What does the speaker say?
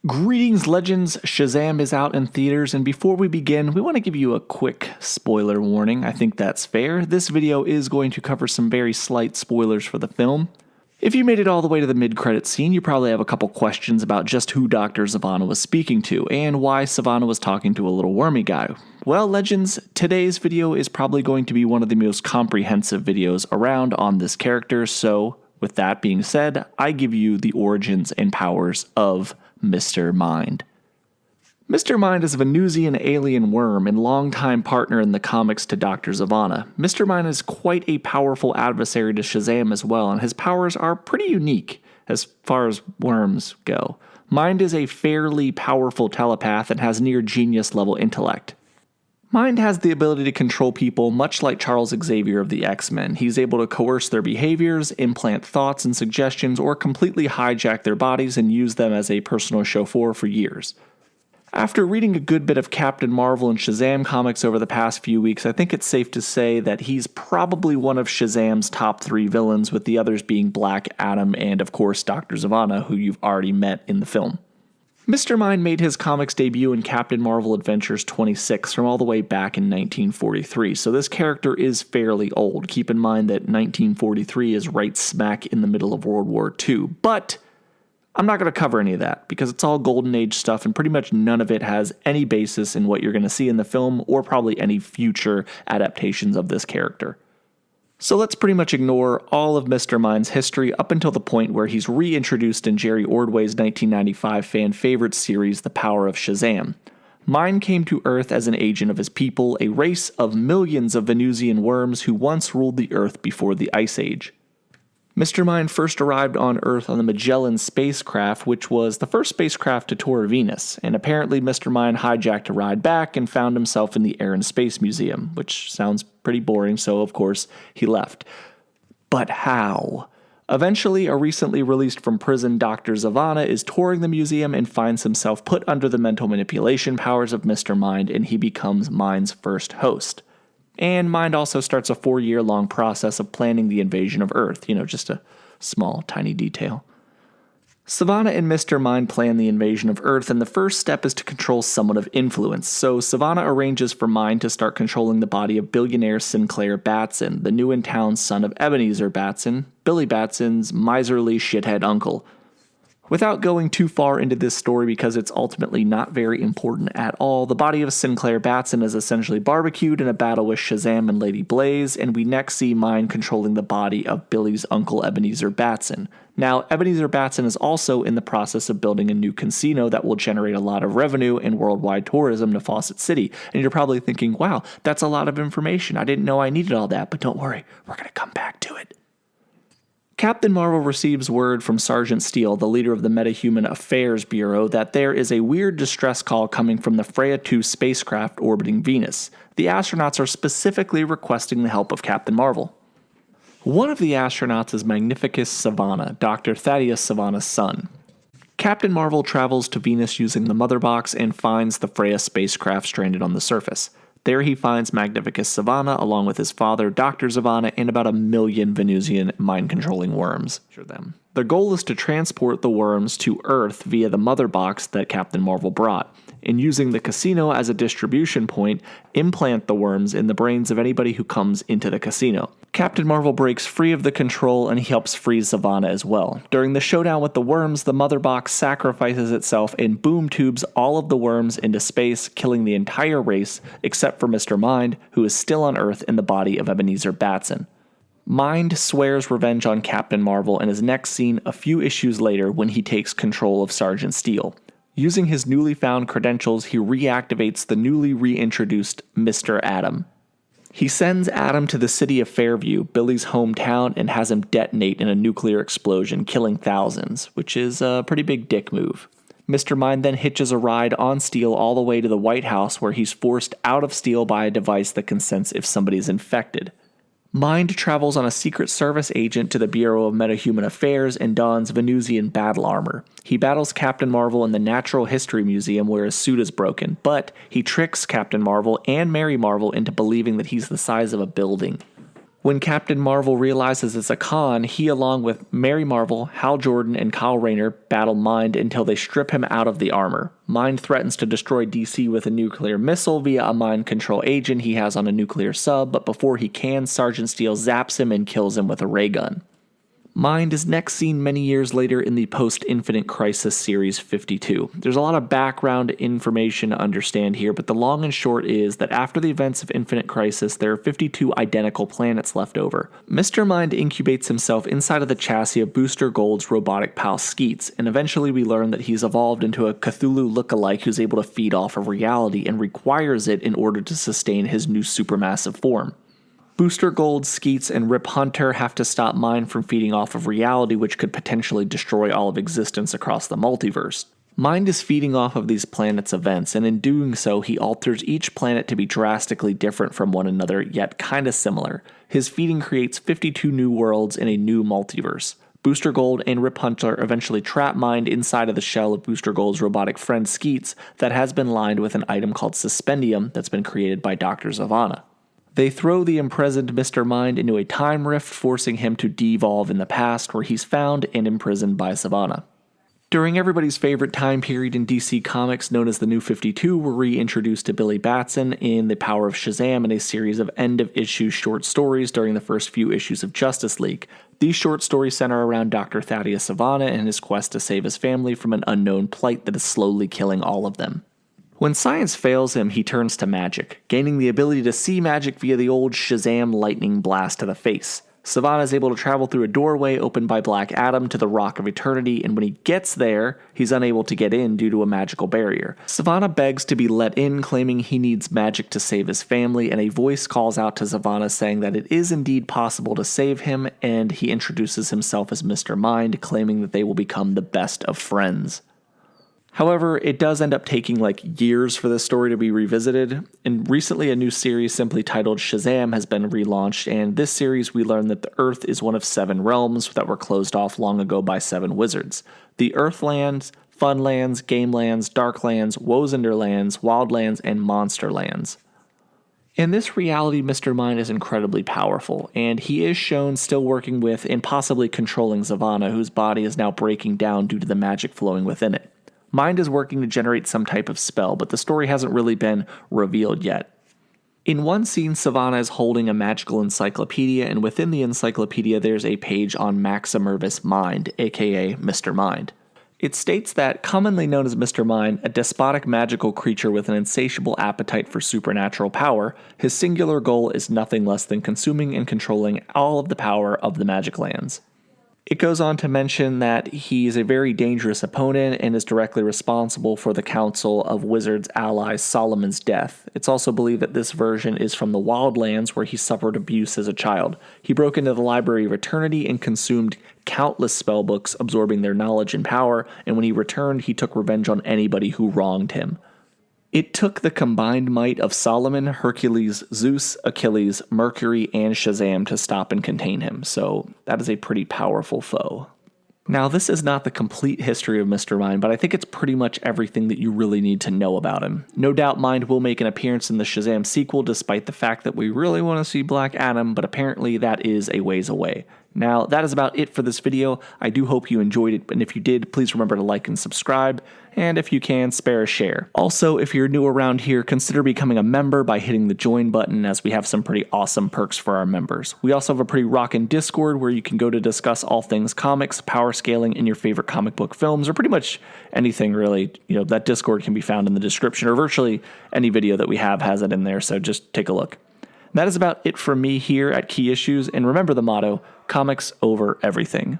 Greetings, legends! Shazam is out in theaters, and before we begin, we want to give you a quick spoiler warning. I think that's fair. This video is going to cover some very slight spoilers for the film. If you made it all the way to the mid-credits scene, you probably have a couple questions about just who Dr. Siviana was speaking to, and why Sivana was talking to a little wormy guy. Well, legends, today's video is probably going to be one of the most comprehensive videos around on this character, so with that being said, I give you the origins and powers of Mr. Mind. Mr. Mind is a Venusian alien worm and longtime partner in the comics to Dr. Siviana. Mr. Mind is quite a powerful adversary to Shazam as well, and his powers are pretty unique as far as worms go. Mind is a fairly powerful telepath and has near genius level intellect. Mind has the ability to control people much like Charles Xavier of the X-Men. He's able to coerce their behaviors, implant thoughts and suggestions, or completely hijack their bodies and use them as a personal chauffeur for years. After reading a good bit of Captain Marvel and Shazam comics over the past few weeks, I think it's safe to say that he's probably one of Shazam's top 3 villains, with the others being Black Adam and, of course, Dr. Siviana, who you've already met in the film. Mr. Mind made his comics debut in Captain Marvel Adventures 26 from all the way back in 1943, so this character is fairly old. Keep in mind that 1943 is right smack in the middle of World War II, but I'm not going to cover any of that because it's all Golden Age stuff and pretty much none of it has any basis in what you're going to see in the film or probably any future adaptations of this character. So let's pretty much ignore all of Mr. Mind's history up until the point where he's reintroduced in Jerry Ordway's 1995 fan favorite series, The Power of Shazam. Mind came to Earth as an agent of his people, a race of millions of Venusian worms who once ruled the Earth before the Ice Age. Mr. Mind first arrived on Earth on the Magellan spacecraft, which was the first spacecraft to tour Venus, and apparently Mr. Mind hijacked a ride back and found himself in the Air and Space Museum, which sounds pretty boring, so of course he left. But how? Eventually, a recently released from prison Dr. Siviana is touring the museum and finds himself put under the mental manipulation powers of Mr. Mind, and he becomes Mind's first host. And Mind also starts a 4-year-long process of planning the invasion of Earth. Just a small, tiny detail. Sivana and Mr. Mind plan the invasion of Earth, and the first step is to control someone of influence. So Sivana arranges for Mind to start controlling the body of billionaire Sinclair Batson, the new-in-town son of Ebenezer Batson, Billy Batson's miserly shithead uncle. Without going too far into this story because it's ultimately not very important at all, the body of Sinclair Batson is essentially barbecued in a battle with Shazam and Lady Blaze, and we next see Mind controlling the body of Billy's uncle Ebenezer Batson. Now, Ebenezer Batson is also in the process of building a new casino that will generate a lot of revenue and worldwide tourism to Fawcett City, and you're probably thinking, wow, that's a lot of information. I didn't know I needed all that, but don't worry, we're going to come back to it. Captain Marvel receives word from Sergeant Steele, the leader of the Metahuman Affairs Bureau, that there is a weird distress call coming from the Freya 2 spacecraft orbiting Venus. The astronauts are specifically requesting the help of Captain Marvel. One of the astronauts is Magnificus Sivana, Dr. Thaddeus Sivana's son. Captain Marvel travels to Venus using the Mother Box and finds the Freya spacecraft stranded on the surface. There he finds Magnificus Sivana along with his father, Dr. Siviana, and about 1 million Venusian mind-controlling worms. Their goal is to transport the worms to Earth via the Mother Box that Captain Marvel brought, and using the casino as a distribution point, implant the worms in the brains of anybody who comes into the casino. Captain Marvel breaks free of the control and he helps free Sivana as well. During the showdown with the worms, the Mother Box sacrifices itself and boom tubes all of the worms into space, killing the entire race except for Mr. Mind, who is still on Earth in the body of Ebenezer Batson. Mind swears revenge on Captain Marvel and is next seen a few issues later when he takes control of Sergeant Steele. Using his newly found credentials, he reactivates the newly reintroduced Mr. Atom. He sends Atom to the city of Fairview, Billy's hometown, and has him detonate in a nuclear explosion, killing thousands, which is a pretty big dick move. Mr. Mind then hitches a ride on Steele all the way to the White House, where he's forced out of Steele by a device that can sense if somebody is infected. Mind travels on a Secret Service agent to the Bureau of Metahuman Affairs and dons Venusian battle armor. He battles Captain Marvel in the Natural History Museum where his suit is broken, but he tricks Captain Marvel and Mary Marvel into believing that he's the size of a building. When Captain Marvel realizes it's a con, he, along with Mary Marvel, Hal Jordan, and Kyle Rayner, battle Mind until they strip him out of the armor. Mind threatens to destroy DC with a nuclear missile via a mind control agent he has on a nuclear sub, but before he can, Sergeant Steel zaps him and kills him with a ray gun. Mind is next seen many years later in the post-Infinite Crisis series 52. There's a lot of background information to understand here, but the long and short is that after the events of Infinite Crisis, there are 52 identical planets left over. Mr. Mind incubates himself inside of the chassis of Booster Gold's robotic pal Skeets, and eventually we learn that he's evolved into a Cthulhu lookalike who's able to feed off of reality and requires it in order to sustain his new supermassive form. Booster Gold, Skeets, and Rip Hunter have to stop Mind from feeding off of reality, which could potentially destroy all of existence across the multiverse. Mind is feeding off of these planets' events, and in doing so, he alters each planet to be drastically different from one another, yet kinda similar. His feeding creates 52 new worlds in a new multiverse. Booster Gold and Rip Hunter eventually trap Mind inside of the shell of Booster Gold's robotic friend Skeets that has been lined with an item called Suspendium that's been created by Dr.Siviana. They throw the imprisoned Mr. Mind into a time rift, forcing him to devolve in the past, where he's found and imprisoned by Sivana. During everybody's favorite time period in DC Comics known as the New 52, we're reintroduced to Billy Batson in The Power of Shazam in a series of end-of-issue short stories during the first few issues of Justice League. These short stories center around Dr. Thaddeus Sivana and his quest to save his family from an unknown plight that is slowly killing all of them. When science fails him, he turns to magic, gaining the ability to see magic via the old Shazam lightning blast to the face. Sivana is able to travel through a doorway opened by Black Adam to the Rock of Eternity, and when he gets there, he's unable to get in due to a magical barrier. Sivana begs to be let in, claiming he needs magic to save his family, and a voice calls out to Sivana saying that it is indeed possible to save him, and he introduces himself as Mr. Mind, claiming that they will become the best of friends. However, it does end up taking years for this story to be revisited, and recently a new series simply titled Shazam has been relaunched, and this series we learn that the Earth is one of 7 realms that were closed off long ago by 7 wizards. The Earthlands, Funlands, Gamelands, Darklands, Wozenderlands, Wildlands, and Monsterlands. In this reality, Mr. Mind is incredibly powerful, and he is shown still working with and possibly controlling Sivana, whose body is now breaking down due to the magic flowing within it. Mind is working to generate some type of spell, but the story hasn't really been revealed yet. In one scene, Sivana is holding a magical encyclopedia, and within the encyclopedia there's a page on Maximervis Mind, aka Mr. Mind. It states that, commonly known as Mr. Mind, a despotic magical creature with an insatiable appetite for supernatural power, his singular goal is nothing less than consuming and controlling all of the power of the Magiclands. It goes on to mention that he is a very dangerous opponent and is directly responsible for the Council of Wizards' ally Solomon's death. It's also believed that this version is from the Wildlands, where he suffered abuse as a child. He broke into the Library of Eternity and consumed countless spellbooks, absorbing their knowledge and power, and when he returned, he took revenge on anybody who wronged him. It took the combined might of Solomon, Hercules, Zeus, Achilles, Mercury, and Shazam to stop and contain him, so that is a pretty powerful foe. Now, this is not the complete history of Mr. Mind, but I think it's pretty much everything that you really need to know about him. No doubt Mind will make an appearance in the Shazam sequel, despite the fact that we really want to see Black Adam, but apparently that is a ways away. Now, that is about it for this video. I do hope you enjoyed it, and if you did, please remember to like and subscribe, and if you can, spare a share. Also, if you're new around here, consider becoming a member by hitting the join button, as we have some pretty awesome perks for our members. We also have a pretty rockin' Discord where you can go to discuss all things comics, power scaling, and your favorite comic book films, or pretty much anything really. That Discord can be found in the description, or virtually any video that we have has it in there, so just take a look. That is about it from me here at Key Issues, and remember the motto, comics over everything.